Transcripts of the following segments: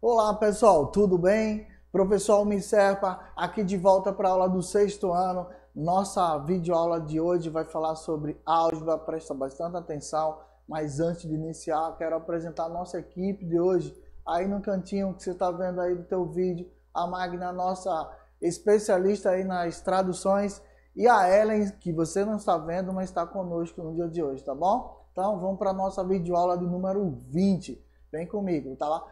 Olá pessoal, tudo bem? Professor Almir Serpa, aqui de volta para a aula do sexto ano. Nossa videoaula de hoje vai falar sobre álgebra, presta bastante atenção. Mas antes de iniciar, quero apresentar a nossa equipe de hoje. Aí no cantinho que você está vendo aí do teu vídeo, a Magna, nossa especialista aí nas traduções, e a Ellen, que você não está vendo, mas está conosco no dia de hoje, tá bom? Então vamos para a nossa videoaula de número 20. Vem comigo, tá lá?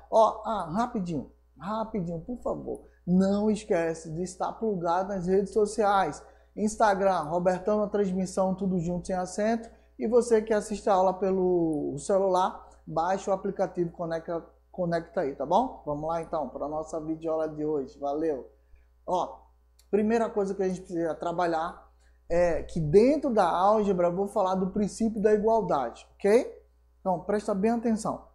Rapidinho, por favor. Não esquece de estar plugado nas redes sociais. Instagram, Robertão na transmissão, tudo junto sem acento. E você que assiste a aula pelo celular, baixa o aplicativo Conecta aí, tá bom? Vamos lá então para a nossa videoaula de hoje. Valeu! Primeira coisa que a gente precisa trabalhar é que dentro da álgebra eu vou falar do princípio da igualdade, ok? Então, presta bem atenção.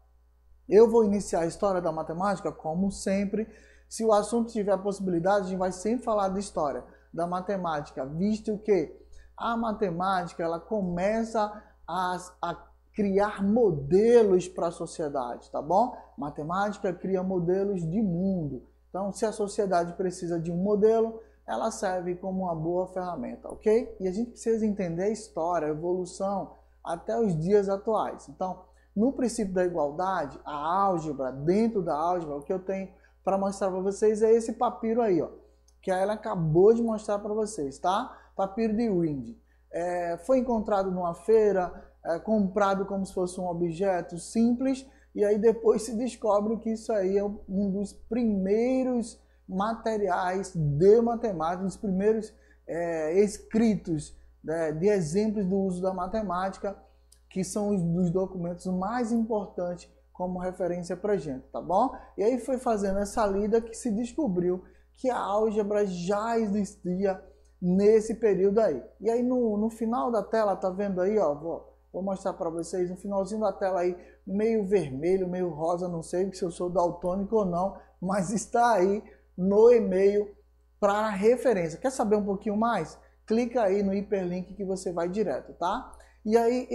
Eu vou iniciar a história da matemática, como sempre. Se o assunto tiver possibilidade, a gente vai sempre falar de história da matemática, visto que a matemática ela começa a criar modelos para a sociedade, tá bom? Matemática cria modelos de mundo. Então, se a sociedade precisa de um modelo, ela serve como uma boa ferramenta, ok? E a gente precisa entender a história, a evolução, até os dias atuais. Então, no princípio da igualdade, a álgebra, dentro da álgebra, o que eu tenho para mostrar para vocês é esse papiro aí, ó, que ela acabou de mostrar para vocês, tá? Papiro de Wind. Foi encontrado numa feira, comprado como se fosse um objeto simples, e aí depois se descobre que isso aí é um dos primeiros materiais de matemática, os primeiros escritos de exemplos do uso da matemática, que são os dos documentos mais importantes como referência para a gente, tá bom? E aí foi fazendo essa lida que se descobriu que a álgebra já existia nesse período aí. E aí no final da tela, tá vendo aí, ó, vou mostrar para vocês, no finalzinho da tela aí, meio vermelho, meio rosa, não sei se eu sou daltônico ou não, mas está aí no e-mail para referência. Quer saber um pouquinho mais? Clica aí no hiperlink que você vai direto, tá? E aí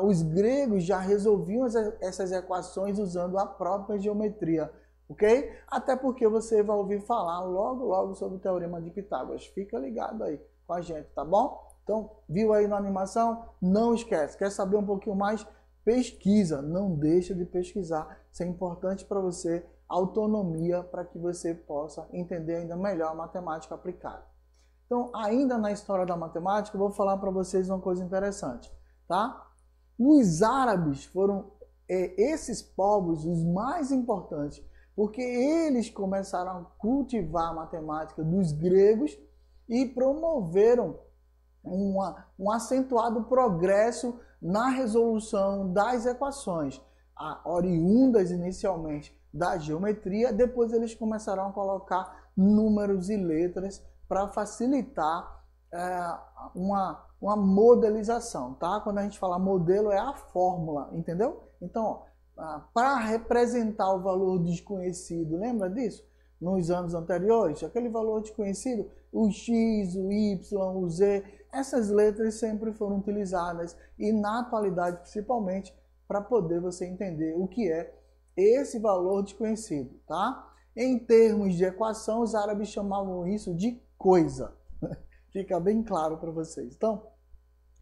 os gregos já resolviam essas equações usando a própria geometria, ok? Até porque você vai ouvir falar logo sobre o Teorema de Pitágoras. Fica ligado aí com a gente, tá bom? Então, viu aí na animação? Não esquece. Quer saber um pouquinho mais? Pesquisa. Não deixa de pesquisar. Isso é importante para você, autonomia, para que você possa entender ainda melhor a matemática aplicada. Então, ainda na história da matemática, eu vou falar para vocês uma coisa interessante, tá? Os árabes foram esses povos os mais importantes, porque eles começaram a cultivar a matemática dos gregos e promoveram um acentuado progresso na resolução das equações, oriundas inicialmente da geometria. Depois eles começaram a colocar números e letras para facilitar uma modelização, tá? Quando a gente fala modelo, é a fórmula, entendeu? Então, para representar o valor desconhecido, lembra disso? Nos anos anteriores, aquele valor desconhecido, o X, o Y, o Z, essas letras sempre foram utilizadas e na atualidade, principalmente, para poder você entender o que é esse valor desconhecido, tá? Em termos de equação, os árabes chamavam isso de coisa. Fica bem claro para vocês. Então,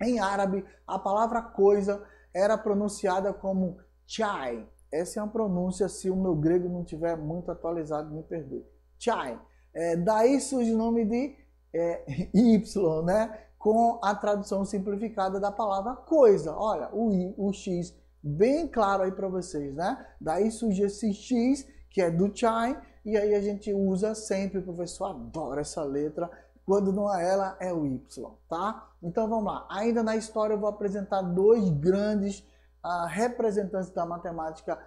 em árabe, a palavra coisa era pronunciada como chai. Essa é uma pronúncia, se o meu grego não estiver muito atualizado, me perdoe. Chai. Daí surge o nome de Y, né? Com a tradução simplificada da palavra coisa. Olha, o X, bem claro aí para vocês, né? Daí surge esse X, que é do chai, e aí a gente usa sempre, o professor adora essa letra, quando não é ela, é o Y, tá? Então vamos lá, ainda na história eu vou apresentar dois grandes representantes da matemática,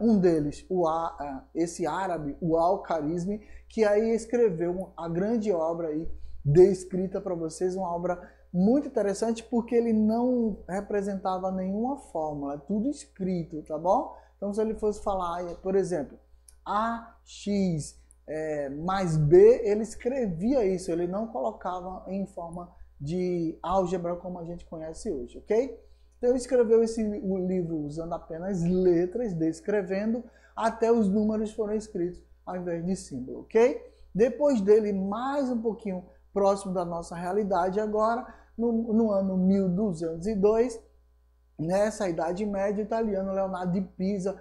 um deles, esse árabe, o Al-Khwarizmi, que aí escreveu a grande obra aí, descrita para vocês, uma obra muito interessante, porque ele não representava nenhuma fórmula, tudo escrito, tá bom? Então se ele fosse falar, por exemplo, AX mais B, ele escrevia isso, ele não colocava em forma de álgebra como a gente conhece hoje, ok? Então ele escreveu o livro usando apenas letras, descrevendo, até os números foram escritos ao invés de símbolo, ok? Depois dele, mais um pouquinho próximo da nossa realidade agora, no ano 1202, nessa Idade Média, o italiano Leonardo de Pisa,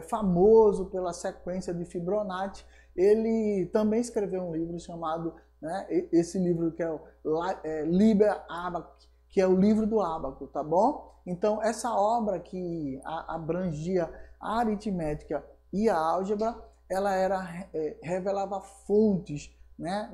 famoso pela sequência de Fibonacci, ele também escreveu um livro chamado, né, esse livro que é o Liber Abaci, que é o livro do ábaco, tá bom? Então, essa obra que abrangia a aritmética e a álgebra, ela revelava fontes, né,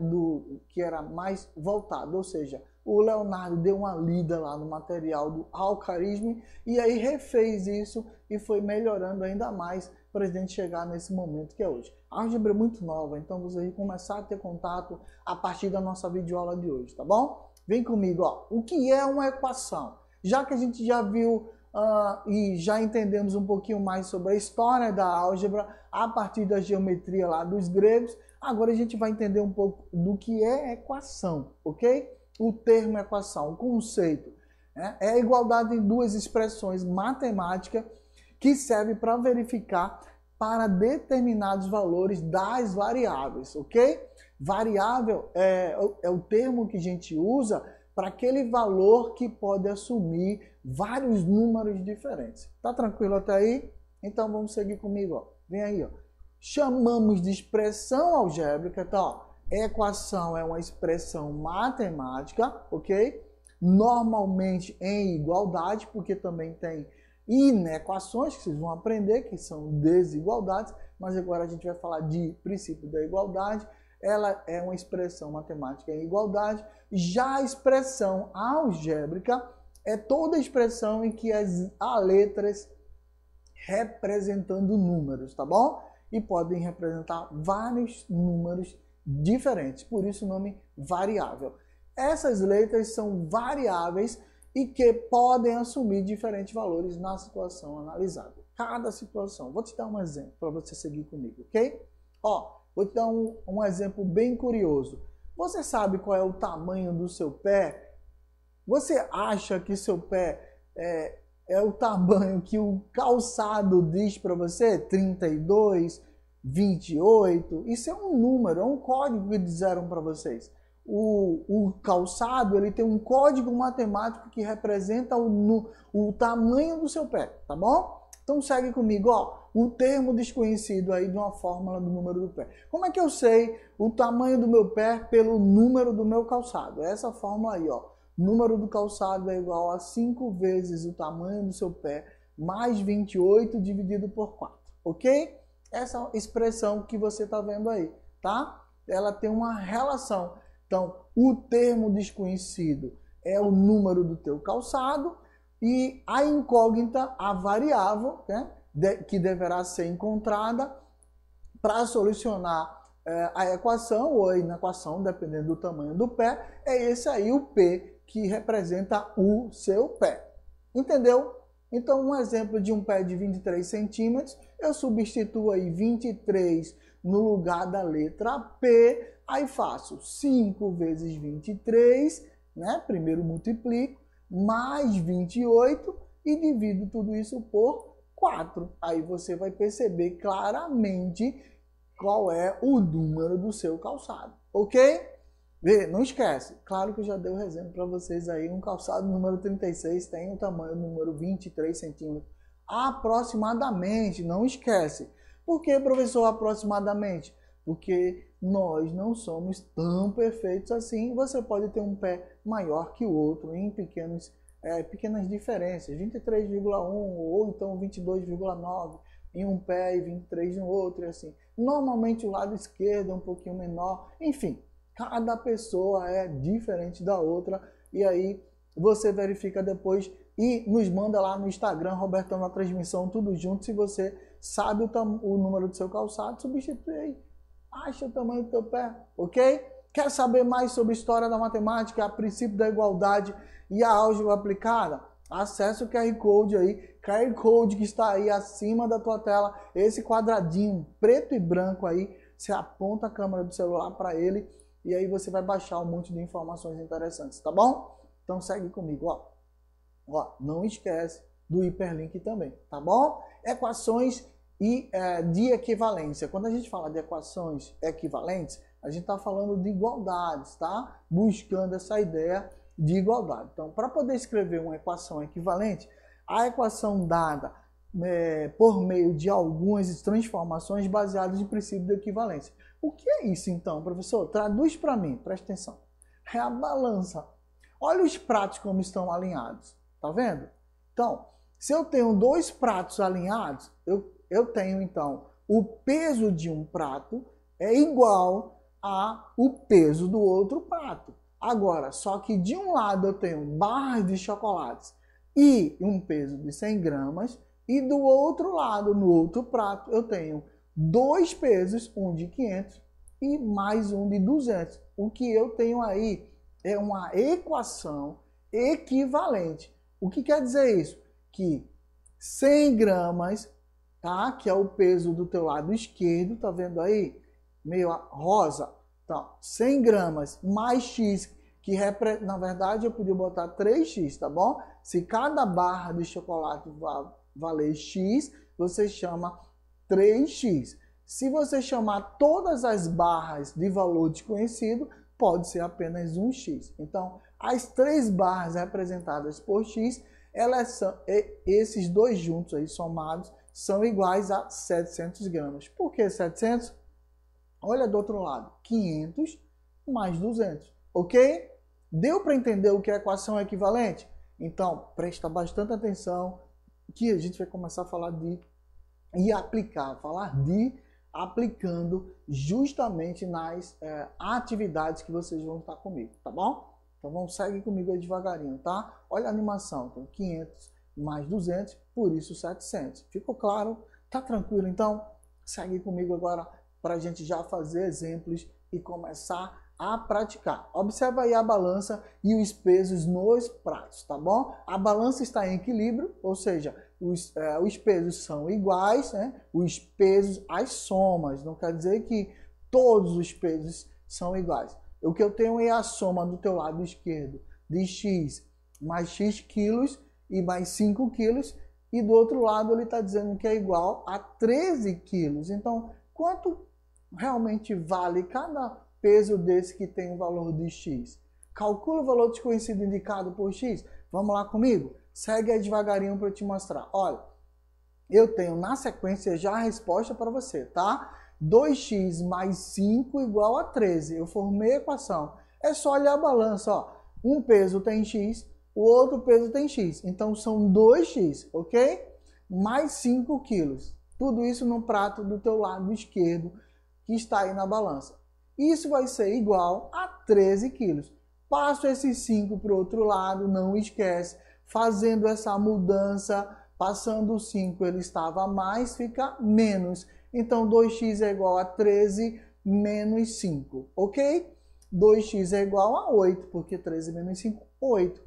que era mais voltado, ou seja, o Leonardo deu uma lida lá no material do Alcarisme e aí refez isso e foi melhorando ainda mais para a gente chegar nesse momento que é hoje. A álgebra é muito nova, então você vai começar a ter contato a partir da nossa videoaula de hoje, tá bom? Vem comigo, ó. O que é uma equação? Já que a gente já viu e já entendemos um pouquinho mais sobre a história da álgebra a partir da geometria lá dos gregos, agora a gente vai entender um pouco do que é equação, ok? O termo equação, o conceito, né? É a igualdade de duas expressões matemáticas que serve para verificar para determinados valores das variáveis, ok? Variável é o termo que a gente usa para aquele valor que pode assumir vários números diferentes. Tá tranquilo até aí? Então vamos seguir comigo, ó. Vem aí, ó. Chamamos de expressão algébrica, tá? Ó. Equação é uma expressão matemática, ok? Normalmente em igualdade, porque também tem inequações que vocês vão aprender, que são desigualdades, mas agora a gente vai falar de princípio da igualdade. Ela é uma expressão matemática em igualdade. Já a expressão algébrica é toda expressão em que há letras representando números, tá bom? E podem representar vários números diferentes, por isso o nome variável. Essas letras são variáveis e que podem assumir diferentes valores na situação analisada. Cada situação. Vou te dar um exemplo para você seguir comigo, ok? Ó, vou te dar um exemplo bem curioso. Você sabe qual é o tamanho do seu pé? Você acha que seu pé é o tamanho que o calçado diz para você? 32, 28? Isso é um número, é um código que disseram para vocês. O calçado, ele tem um código matemático que representa o tamanho do seu pé, tá bom? Então segue comigo, ó, o termo desconhecido aí de uma fórmula do número do pé. Como é que eu sei o tamanho do meu pé pelo número do meu calçado? Essa fórmula aí, ó. Número do calçado é igual a 5 vezes o tamanho do seu pé mais 28 dividido por 4, ok? Essa expressão que você está vendo aí, tá? Ela tem uma relação. Então, o termo desconhecido é o número do teu calçado e a incógnita, a variável, né, que deverá ser encontrada para solucionar a equação ou a inequação, dependendo do tamanho do pé, é esse aí, o P, que representa o seu pé. Entendeu? Então, um exemplo de um pé de 23 centímetros, eu substituo aí 23 no lugar da letra P, aí faço 5 vezes 23, né? Primeiro multiplico, mais 28 e divido tudo isso por 4. Aí você vai perceber claramente qual é o número do seu calçado, ok? Vê, não esquece, claro que eu já dei o exemplo para vocês aí, um calçado número 36 tem o tamanho número 23 centímetros, aproximadamente, não esquece. Por que, professor, aproximadamente? Porque nós não somos tão perfeitos assim, você pode ter um pé maior que o outro em pequenas diferenças, 23,1 ou então 22,9 em um pé e 23 no outro, e assim. Normalmente o lado esquerdo é um pouquinho menor, enfim. Cada pessoa é diferente da outra e aí você verifica depois e nos manda lá no Instagram, Robertão na Transmissão, tudo junto. Se você sabe o número do seu calçado, substitui aí. Acha o tamanho do teu pé, ok? Quer saber mais sobre história da matemática, a princípio da igualdade e a álgebra aplicada? Acesse o QR Code aí, QR Code que está aí acima da tua tela, esse quadradinho preto e branco aí, você aponta a câmera do celular para ele e aí você vai baixar um monte de informações interessantes, tá bom? Então segue comigo, ó. Ó, não esquece do hiperlink também, tá bom? Equações de equivalência. Quando a gente fala de equações equivalentes, a gente está falando de igualdades, tá? Buscando essa ideia de igualdade. Então, para poder escrever uma equação equivalente, a equação dada por meio de algumas transformações baseadas em princípio de equivalência. O que é isso então, professor? Traduz para mim, presta atenção. É a balança. Olha os pratos como estão alinhados, tá vendo? Então, se eu tenho dois pratos alinhados, eu tenho então o peso de um prato é igual ao peso do outro prato. Agora, só que de um lado eu tenho barras de chocolates e um peso de 100 gramas, e do outro lado, no outro prato, eu tenho dois pesos, um de 500 e mais um de 200. O que eu tenho aí é uma equação equivalente. O que quer dizer isso? Que 100 gramas, tá? Que é o peso do teu lado esquerdo, tá vendo aí? Meio rosa. Então, 100 gramas mais X, que na verdade eu podia botar 3X, tá bom? Se cada barra de chocolate valer X, você chama 3X. Se você chamar todas as barras de valor desconhecido, pode ser apenas 1X. Então, as três barras representadas por X, esses dois juntos aí, somados, são iguais a 700 gramas. Por que 700? Olha do outro lado, 500 mais 200, ok? Deu para entender o que é equação equivalente? Então, presta bastante atenção que a gente vai começar a falar aplicando justamente nas atividades que vocês vão estar comigo, tá bom? Então vamos seguir comigo aí devagarinho, tá? Olha a animação, então 500 mais 200, por isso 700. Ficou claro? Tá tranquilo? Então segue comigo agora para a gente já fazer exemplos e começar a praticar. Observa aí a balança e os pesos nos pratos, tá bom? A balança está em equilíbrio, ou seja, os pesos são iguais, né? Os pesos, as somas, não quer dizer que todos os pesos são iguais. O que eu tenho é a soma do teu lado esquerdo de X mais X quilos e mais 5 quilos, e do outro lado ele está dizendo que é igual a 13 quilos. Então, quanto realmente vale cada peso desse que tem o valor de X? Calcula o valor desconhecido indicado por X. Vamos lá comigo? Segue aí devagarinho para eu te mostrar. Olha, eu tenho na sequência já a resposta para você, tá? 2x mais 5 igual a 13. Eu formei a equação. É só olhar a balança, ó. Um peso tem X, o outro peso tem X. Então são 2x, ok? Mais 5 quilos. Tudo isso no prato do teu lado esquerdo que está aí na balança. Isso vai ser igual a 13 quilos. Passo esses 5 para o outro lado, não esquece. Fazendo essa mudança, passando o 5 ele estava a mais, fica menos. Então 2x é igual a 13 menos 5, ok? 2x é igual a 8, porque 13 menos 5, 8.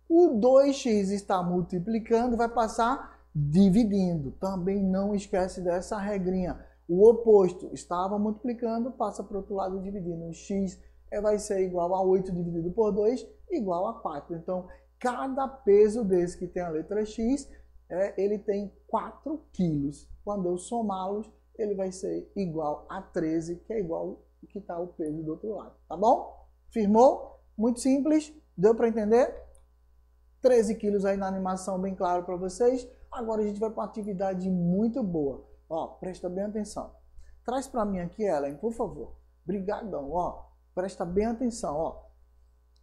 O 2x está multiplicando, vai passar dividindo. Também não esquece dessa regrinha. O oposto, estava multiplicando, passa para o outro lado dividindo. O x vai ser igual a 8 dividido por 2, igual a 4. Então, cada peso desse que tem a letra X, ele tem 4 quilos. Quando eu somá-los, ele vai ser igual a 13, que é igual ao que está o peso do outro lado. Tá bom? Firmou? Muito simples. Deu para entender? 13 quilos aí na animação, bem claro para vocês. Agora a gente vai para uma atividade muito boa. Ó, presta bem atenção. Traz para mim aqui, Ellen, por favor. Brigadão, ó. Presta bem atenção, ó.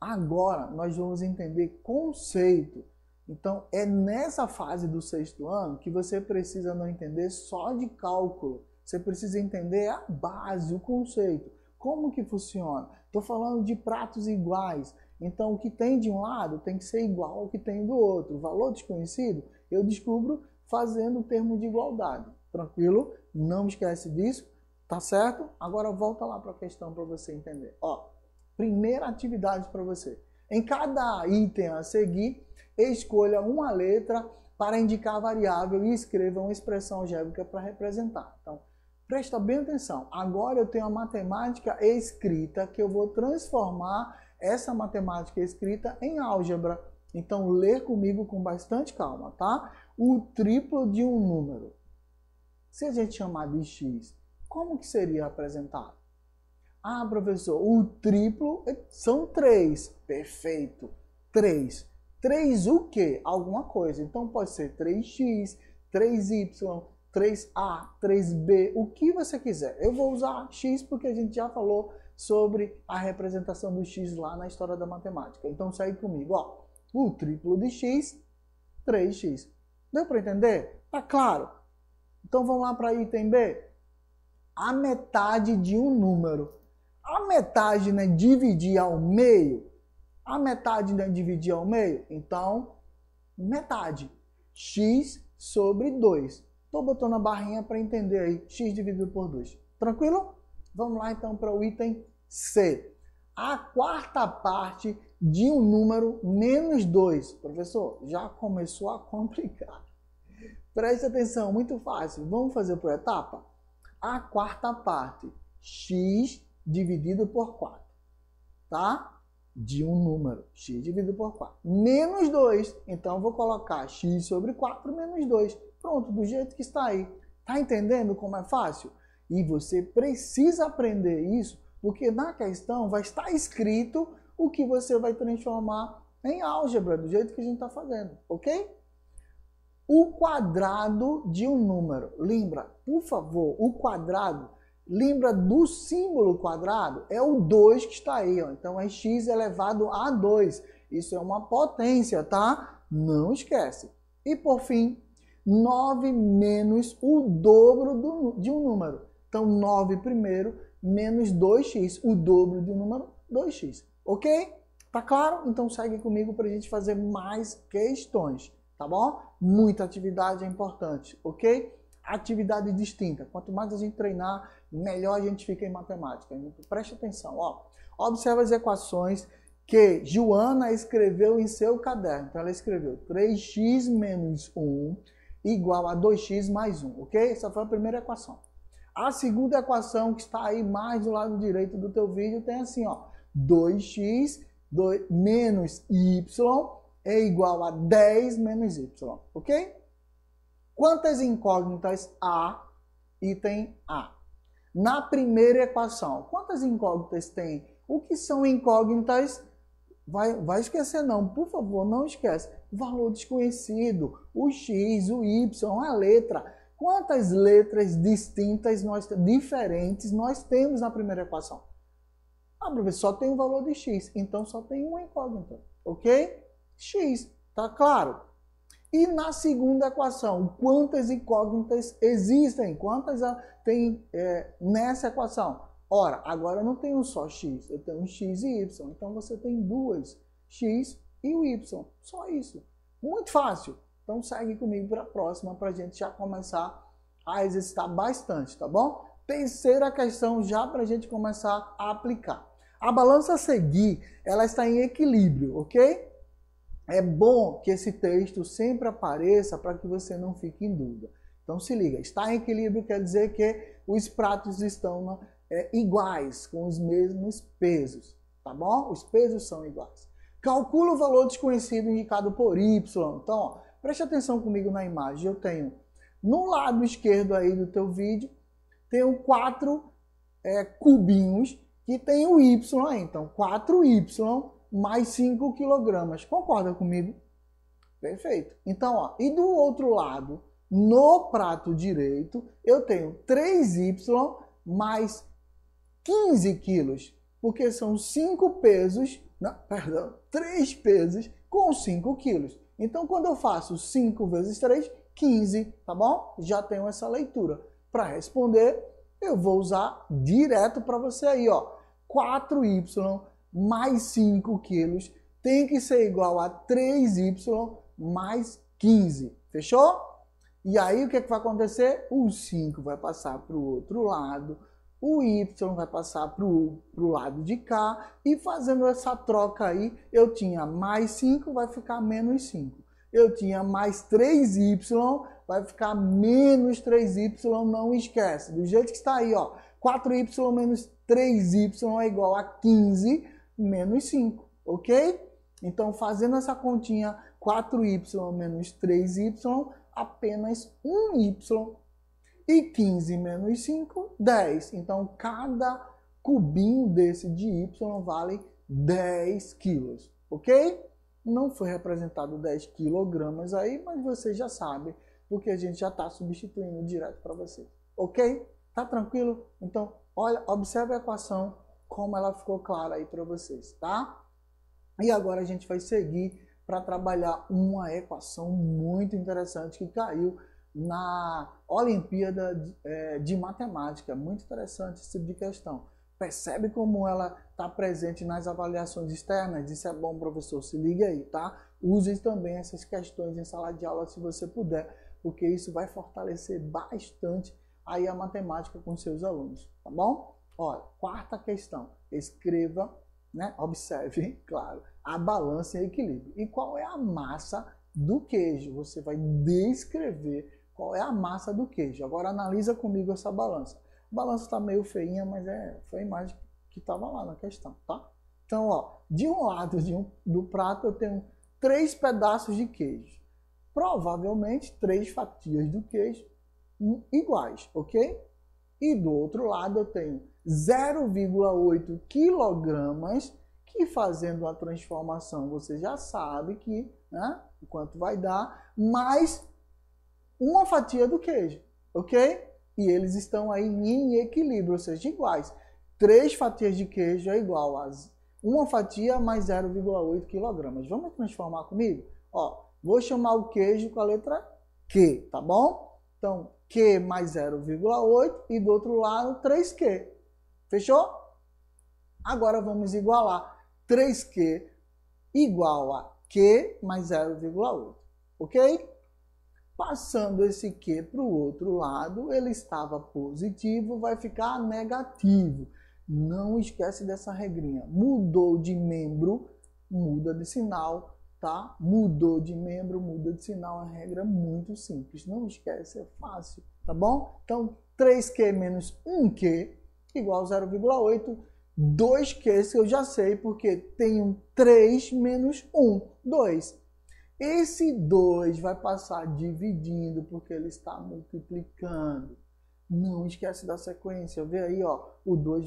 Agora nós vamos entender conceito. Então, é nessa fase do 6º ano que você precisa não entender só de cálculo. Você precisa entender a base, o conceito. Como que funciona? Estou falando de pratos iguais. Então, o que tem de um lado tem que ser igual ao que tem do outro. O valor desconhecido, eu descubro fazendo o termo de igualdade. Tranquilo? Não esquece disso. Tá certo? Agora volta lá para a questão para você entender. Ó, primeira atividade para você. Em cada item a seguir, escolha uma letra para indicar a variável e escreva uma expressão algébrica para representar. Então, presta bem atenção. Agora eu tenho a matemática escrita que eu vou transformar essa matemática escrita em álgebra. Então, lê comigo com bastante calma, tá? O triplo de um número. Se a gente chamar de x, como que seria apresentado? Ah, professor, o triplo são 3. Perfeito. 3. 3 o quê? Alguma coisa. Então, pode ser 3x, 3y, 3a, 3b, o que você quiser. Eu vou usar x porque a gente já falou sobre a representação do x lá na história da matemática. Então, segue comigo. Ó, o triplo de x, 3x. Deu para entender? Tá claro? Então, vamos lá para item B. A metade de um número. A metade, né, dividir ao meio. A metade, né, dividir ao meio. Então, metade. X sobre 2. Estou botando a barrinha para entender aí. X dividido por 2. Tranquilo? Vamos lá, então, para o item C. A quarta parte de um número menos 2. Professor, já começou a complicar. Preste atenção, muito fácil. Vamos fazer por etapa? A quarta parte. X dividido por 4, tá? De um número, x dividido por 4. Menos 2, então eu vou colocar x sobre 4 menos 2. Pronto, do jeito que está aí. Tá entendendo como é fácil? E você precisa aprender isso, porque na questão vai estar escrito o que você vai transformar em álgebra, do jeito que a gente está fazendo, ok? O quadrado de um número. Lembra, por favor, o quadrado. Lembra do símbolo quadrado? É o 2 que está aí, ó. Então é x elevado a 2. Isso é uma potência, tá? Não esquece. E por fim, 9 menos o dobro de um número. Então 9 primeiro menos 2x. O dobro de um número, 2x. Ok? Tá claro? Então segue comigo para a gente fazer mais questões. Tá bom? Muita atividade é importante, ok? Atividade distinta. Quanto mais a gente treinar, melhor a gente fica em matemática. Preste atenção, ó. Observa as equações que Joana escreveu em seu caderno. Então, ela escreveu 3x menos 1 igual a 2x mais 1, ok? Essa foi a primeira equação. A segunda equação, que está aí mais do lado direito do teu vídeo, tem assim, ó. 2x menos y é igual a 10 menos y, ok? Quantas incógnitas há? Item A. Na primeira equação, quantas incógnitas tem? O que são incógnitas? Vai esquecer não, por favor, não esquece. Valor desconhecido, o x, o y, a letra. Quantas letras distintas, diferentes nós temos na primeira equação? Ah, professor, só tem o valor de x, então só tem uma incógnita, ok? X, tá claro? E na segunda equação, quantas incógnitas existem? Quantas tem nessa equação? Ora, agora eu não tenho só x, eu tenho x e y. Então você tem duas, x e o y. Só isso. Muito fácil. Então segue comigo para a próxima para a gente já começar a exercitar bastante, tá bom? Terceira questão já para a gente começar a aplicar. A balança a seguir, ela está em equilíbrio, ok? É bom que esse texto sempre apareça para que você não fique em dúvida. Então se liga, está em equilíbrio quer dizer que os pratos estão iguais, com os mesmos pesos, tá bom? Os pesos são iguais. Calcula o valor desconhecido indicado por y. Então, ó, preste atenção comigo na imagem. Eu tenho no lado esquerdo aí do teu vídeo, tenho 4 cubinhos que tem o y aí. Então, 4y mais 5 quilogramas. Concorda comigo? Perfeito. Então, ó, e do outro lado, no prato direito, eu tenho 3y mais 15 quilos, porque são 5 pesos, não, perdão, 3 pesos com 5 quilos. Então, quando eu faço 5 vezes 3, 15, tá bom? Já tenho essa leitura. Para responder, eu vou usar direto para você aí, ó. 4y mais 5 quilos tem que ser igual a 3y mais 15. Fechou? E aí, o que vai acontecer? O 5 vai passar para o outro lado, o y vai passar para o lado de cá, e fazendo essa troca aí, eu tinha mais 5, vai ficar menos 5. Eu tinha mais 3y, vai ficar menos 3y, não esquece. Do jeito que está aí, ó, 4y menos 3y é igual a 15 menos 5, ok? Então, fazendo essa continha, 4y menos 3y, apenas 1y. E 15 menos 5, 10. Então, cada cubinho desse de y vale 10 quilos, ok? Não foi representado 10 quilogramas aí, mas você já sabe, porque a gente já está substituindo direto para você, ok? Tá tranquilo? Então, olha, observe a equação, como ela ficou clara aí para vocês, tá? E agora a gente vai seguir para trabalhar uma equação muito interessante que caiu na Olimpíada de Matemática. Muito interessante esse tipo de questão. Percebe como ela está presente nas avaliações externas? Isso é bom, professor, se liga aí, tá? Use também essas questões em sala de aula se você puder, porque isso vai fortalecer bastante aí a matemática com seus alunos, tá bom? Olha, quarta questão, escreva, né? Observe, claro, a balança e equilíbrio. E qual é a massa do queijo? Você vai descrever qual é a massa do queijo. Agora analisa comigo essa balança. A balança está meio feinha, mas foi a imagem que estava lá na questão, tá? Então, ó, de um lado do prato eu tenho 3 pedaços de queijo. Provavelmente 3 fatias do queijo iguais, ok? E do outro lado eu tenho 0,8 quilogramas, que fazendo a transformação você já sabe que, né, o quanto vai dar, mais uma fatia do queijo, ok? E eles estão aí em equilíbrio, ou seja, iguais. 3 fatias de queijo é igual a uma fatia mais 0,8 quilogramas. Vamos transformar comigo? Ó, vou chamar o queijo com a letra Q, tá bom? Então, Q mais 0,8 e do outro lado 3Q. Fechou? Agora vamos igualar 3Q igual a Q mais 0,8, ok? Passando esse Q para o outro lado, ele estava positivo, vai ficar negativo. Não esquece dessa regrinha. Mudou de membro, muda de sinal, tá? Mudou de membro, muda de sinal. É uma regra muito simples. Não esquece, é fácil, tá bom? Então, 3Q menos 1Q igual a 0,8. 2Q, que eu já sei, porque tenho 3 menos 1, 2. Esse 2 vai passar dividindo, porque ele está multiplicando. Não esquece da sequência. Vê aí, ó, o 2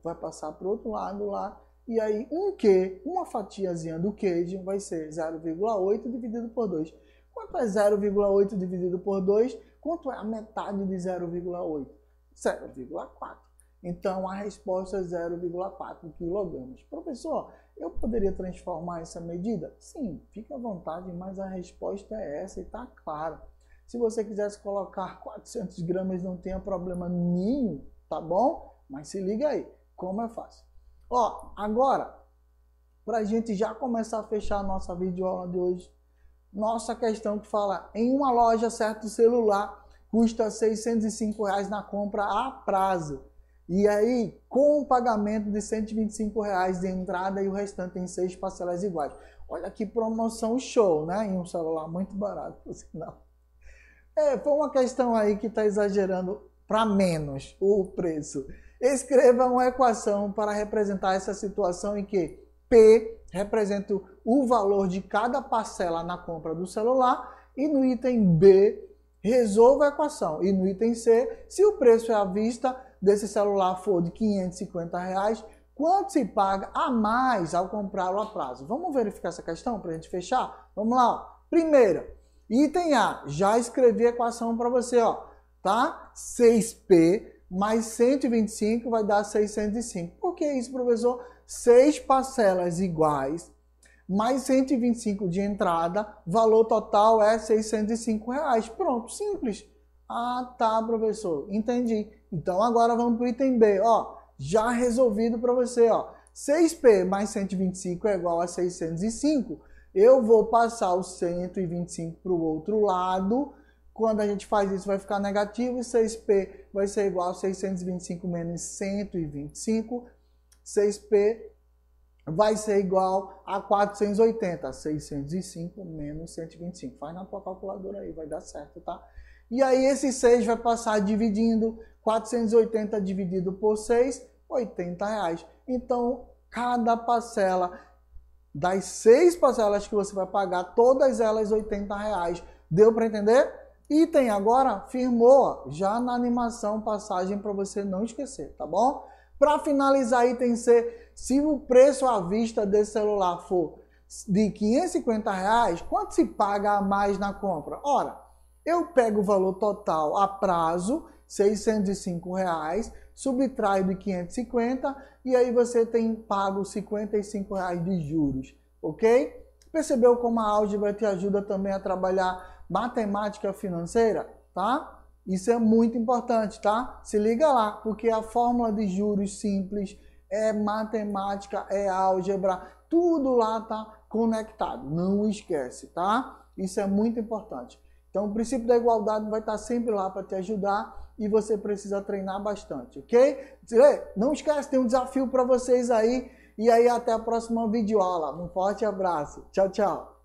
vai passar para o outro lado lá. E aí, 1Q, uma fatiazinha do queijo, vai ser 0,8 dividido por 2. Quanto é 0,8 dividido por 2? Quanto é a metade de 0,8? 0,4. Então, a resposta é 0,4 kg. Professor, eu poderia transformar essa medida? Sim, fique à vontade, mas a resposta é essa e está claro. Se você quisesse colocar 400 gramas, não tenha problema nenhum, tá bom? Mas se liga aí, como é fácil. Ó, agora, para a gente já começar a fechar a nossa videoaula de hoje, nossa questão que fala, em uma loja certo celular custa R$ 605 na compra a prazo. E aí, com o pagamento de R$ 125 de entrada e o restante em 6 parcelas iguais. Olha que promoção show, né? Em um celular muito barato, por sinal. Foi uma questão aí que está exagerando para menos o preço. Escreva uma equação para representar essa situação em que P representa o valor de cada parcela na compra do celular e no item B, resolva a equação. E no item C, se o preço é à vista desse celular for de R$ 550, quanto se paga a mais ao comprá-lo a prazo? Vamos verificar essa questão para a gente fechar? Vamos lá. Ó. Primeira, item A, já escrevi a equação para você, ó, tá? 6P mais 125 vai dar 605. Por que isso, professor? 6 parcelas iguais, mais 125 de entrada, valor total é R$ 605. Pronto, simples. Ah, tá, professor, entendi. Então agora vamos para o item B, ó, já resolvido para você, ó. 6P mais 125 é igual a 605. Eu vou passar o 125 para o outro lado. Quando a gente faz isso, vai ficar negativo. 6P vai ser igual a 625 menos 125. 6P vai ser igual a 480. 605 menos 125. Faz na tua calculadora aí, vai dar certo, tá? E aí esse 6 vai passar dividindo. 480 dividido por 6, R$ 80. Então, cada parcela das 6 parcelas que você vai pagar, todas elas R$80. Deu para entender? Item agora firmou, já na animação, passagem para você não esquecer, tá bom? Para finalizar, item C, se o preço à vista desse celular for de R$550, quanto se paga a mais na compra? Ora, eu pego o valor total a prazo, R$605, subtrai de 550 e aí você tem pago R$55 de juros, ok? Percebeu como a álgebra te ajuda também a trabalhar matemática financeira, tá? Isso é muito importante, tá? Se liga lá, porque a fórmula de juros simples é matemática, é álgebra, tudo lá tá conectado. Não esquece, tá? Isso é muito importante. Então, o princípio da igualdade vai estar sempre lá para te ajudar e você precisa treinar bastante, ok? Não esquece, tem um desafio para vocês aí. E aí, até a próxima videoaula. Um forte abraço. Tchau, tchau.